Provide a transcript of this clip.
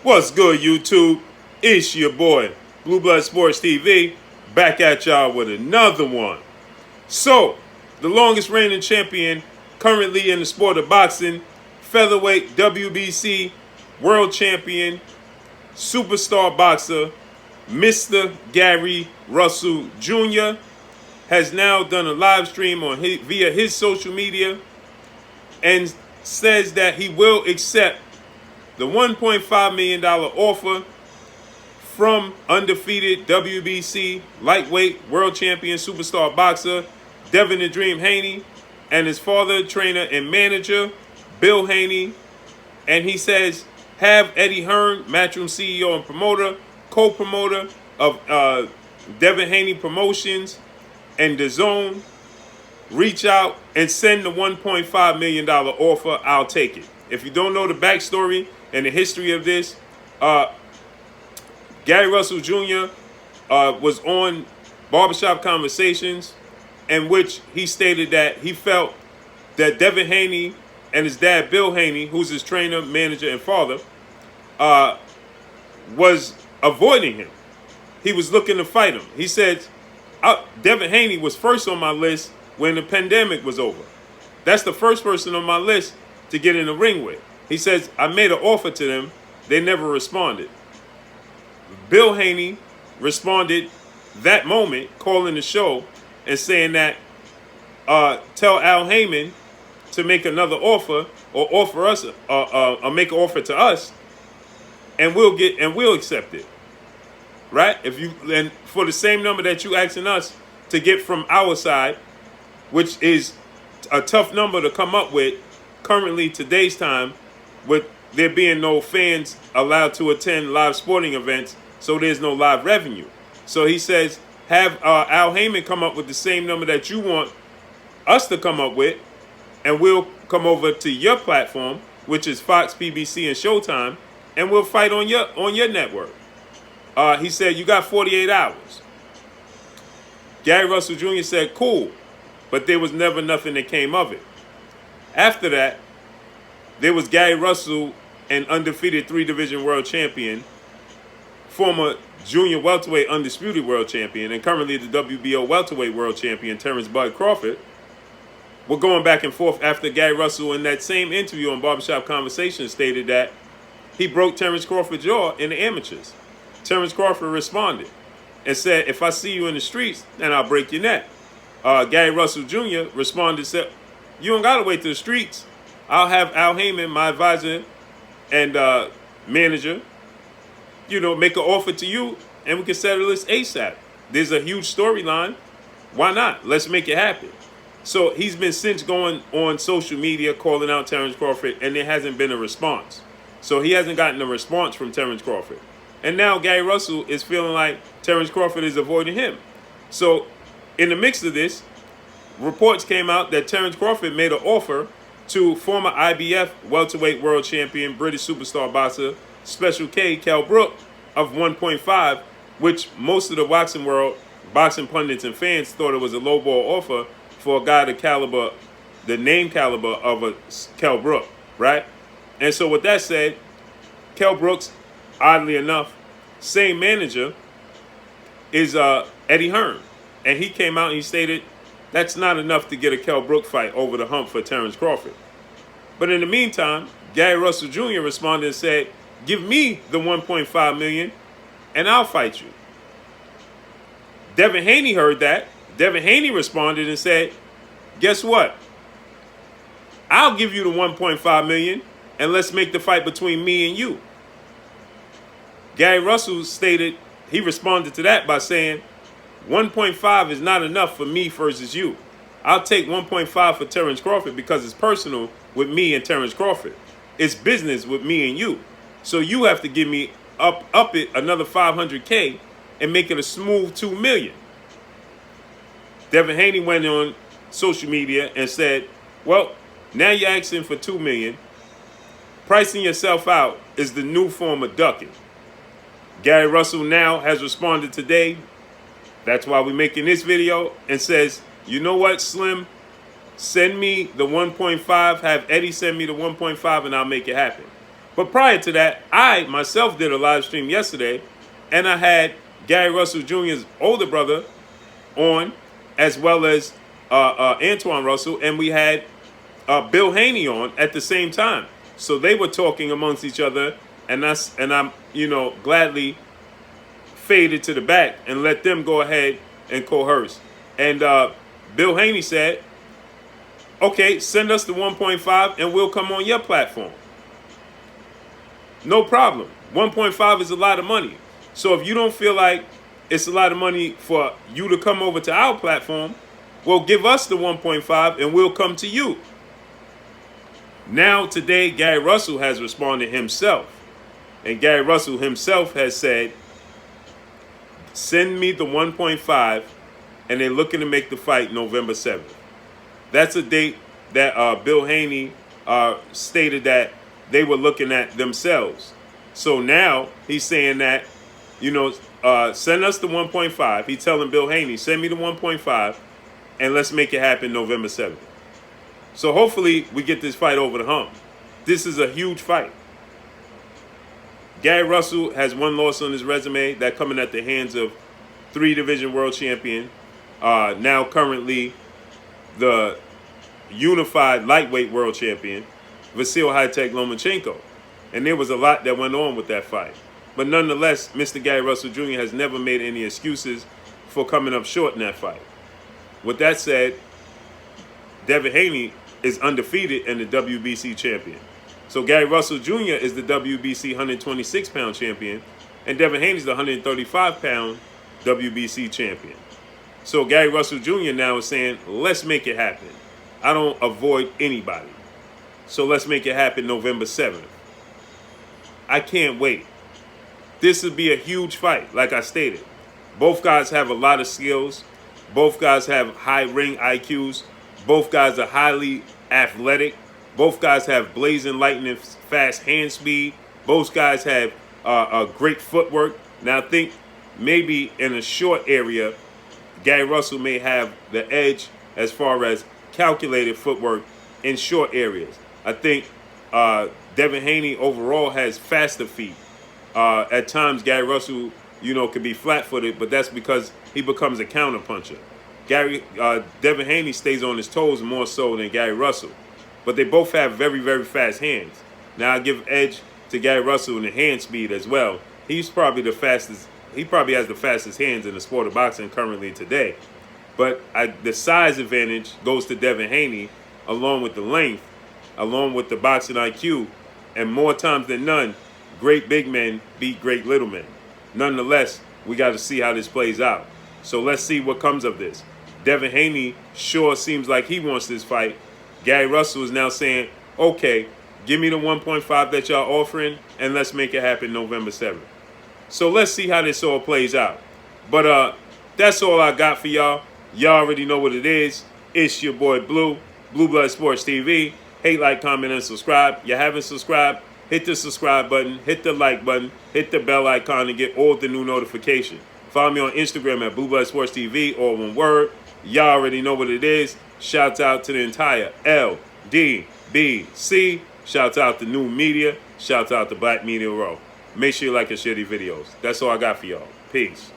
What's good, YouTube? It's your boy, Blue Blood Sports TV, back at y'all with another one. So, the longest reigning champion currently in the sport of boxing, featherweight WBC world champion, superstar boxer, Mr. Gary Russell Jr. has now done a live stream via his social media and says that he will accept the $1.5 million offer from undefeated WBC lightweight world champion superstar boxer Devin the Dream Haney and his father, trainer, and manager, Bill Haney. And he says, have Eddie Hearn, Matchroom CEO and promoter, co-promoter of Devin Haney Promotions and DAZN, reach out and send the $1.5 million offer. I'll take it. If you don't know the backstory and the history of this, Gary Russell Jr. Was on Barbershop Conversations, in which he stated that he felt that Devin Haney and his dad, Bill Haney, who's his trainer, manager, and father, was avoiding him. He was looking to fight him. He said, Devin Haney was first on my list when the pandemic was over. That's the first person on my list to get in the ring with. He says, I made an offer to them. They never responded. Bill Haney responded that moment, calling the show and saying that tell Al Heyman to make another offer or offer us or make an offer to us, and we'll accept it. Right? And for the same number that you asking us to get from our side, which is a tough number to come up with currently today's time, with there being no fans allowed to attend live sporting events, so there's no live revenue. So he says, have Al Heyman come up with the same number that you want us to come up with, and we'll come over to your platform, which is Fox, PBC, and Showtime, and we'll fight on your network. He said, you got 48 hours. Gary Russell Jr. said, cool, but there was never nothing that came of it. After that, there was Gary Russell, an undefeated 3-division world champion, former junior welterweight undisputed world champion, and currently the WBO welterweight world champion, Terence Crawford, were going back and forth after Gary Russell, in that same interview on Barbershop Conversations, stated that he broke Terence Crawford's jaw in the amateurs. Terence Crawford responded and said, if I see you in the streets, then I'll break your neck. Gary Russell Jr. responded and said, you don't got to wait to the streets. I'll have Al Heyman, my advisor and manager, make an offer to you, and we can settle this ASAP. There's a huge storyline. Why not? Let's make it happen. So he's been since going on social media calling out Terence Crawford, and there hasn't been a response. So he hasn't gotten a response from Terence Crawford. And now Gary Russell is feeling like Terence Crawford is avoiding him. So in the mix of this, reports came out that Terence Crawford made an offer to former IBF welterweight world champion, British superstar boxer, Special K, Kell Brook, of 1.5, which most of the boxing world, boxing pundits and fans thought it was a lowball offer for a guy the name caliber of a Kell Brook, right? And so with that said, Kell Brook's, oddly enough, same manager is Eddie Hearn. And he came out and he stated, that's not enough to get a Kell Brook fight over the hump for Terence Crawford. But in the meantime, Gary Russell Jr. responded and said, give me the $1.5 million and I'll fight you. Devin Haney heard that. Devin Haney responded and said, guess what? I'll give you the $1.5 million and let's make the fight between me and you. Gary Russell stated, he responded to that by saying, 1.5 is not enough for me versus you. I'll take 1.5 for Terence Crawford because it's personal with me and Terence Crawford. It's business with me and you. So you have to give me up it another $500K and make it a smooth $2 million. Devin Haney went on social media and said, well, now you're asking for $2 million. Pricing yourself out is the new form of ducking. Gary Russell now has responded today. That's why we're making this video, and says, you know what, Slim? Send me the 1.5. Have Eddie send me the 1.5, and I'll make it happen. But prior to that, I myself did a live stream yesterday, and I had Gary Russell Jr.'s older brother on, as well as Antoine Russell, and we had Bill Haney on at the same time. So they were talking amongst each other, and I'm gladly faded to the back and let them go ahead and coerce. And Bill Haney said, okay, send us the 1.5 and we'll come on your platform. No problem. 1.5 is a lot of money. So if you don't feel like it's a lot of money for you to come over to our platform, well, give us the 1.5 and we'll come to you. Now, today, Gary Russell has responded himself. And Gary Russell himself has said, send me the 1.5, and they're looking to make the fight November 7th. That's a date that Bill Haney stated that they were looking at themselves. So now he's saying that, send us the 1.5. He's telling Bill Haney, send me the 1.5, and let's make it happen November 7th. So hopefully we get this fight over the hump. This is a huge fight. Gary Russell has one loss on his resume, that coming at the hands of 3-division world champion, now currently the unified lightweight world champion, Vasil High-Tech Lomachenko. And there was a lot that went on with that fight. But nonetheless, Mr. Gary Russell Jr. has never made any excuses for coming up short in that fight. With that said, Devin Haney is undefeated and the WBC champion. So Gary Russell Jr. is the WBC 126-pound champion, and Devin Haney is the 135-pound WBC champion. So Gary Russell Jr. now is saying, let's make it happen. I don't avoid anybody. So let's make it happen November 7th. I can't wait. This would be a huge fight, like I stated. Both guys have a lot of skills. Both guys have high ring IQs. Both guys are highly athletic. Both guys have blazing, lightning, fast hand speed. Both guys have a great footwork. Now, I think maybe in a short area, Gary Russell may have the edge as far as calculated footwork in short areas. I think Devin Haney overall has faster feet. At times, Gary Russell, could be flat-footed, but that's because he becomes a counterpuncher. Devin Haney stays on his toes more so than Gary Russell. But they both have very, very fast hands. Now, I give edge to Gary Russell in the hand speed as well. He's probably the fastest. He probably has the fastest hands in the sport of boxing currently today. But the size advantage goes to Devin Haney, along with the length, along with the boxing IQ. And more times than none, great big men beat great little men. Nonetheless, we got to see how this plays out. So let's see what comes of this. Devin Haney sure seems like he wants this fight. Gary Russell is now saying, okay, give me the 1.5 that y'all offering, and let's make it happen November 7th. So let's see how this all plays out. But that's all I got for y'all. Y'all already know what it is. It's your boy Blue, Blue Blood Sports TV. Hate, like, comment, and subscribe. You haven't subscribed? Hit the subscribe button, hit the like button, hit the bell icon to get all the new notifications. Follow me on Instagram at Blue Blood Sports TV, all one word. Y'all already know what it is. Shouts out to the entire LDBC. Shouts out to New Media. Shouts out to Black Media Row. Make sure you like and share these videos. That's all I got for y'all. Peace.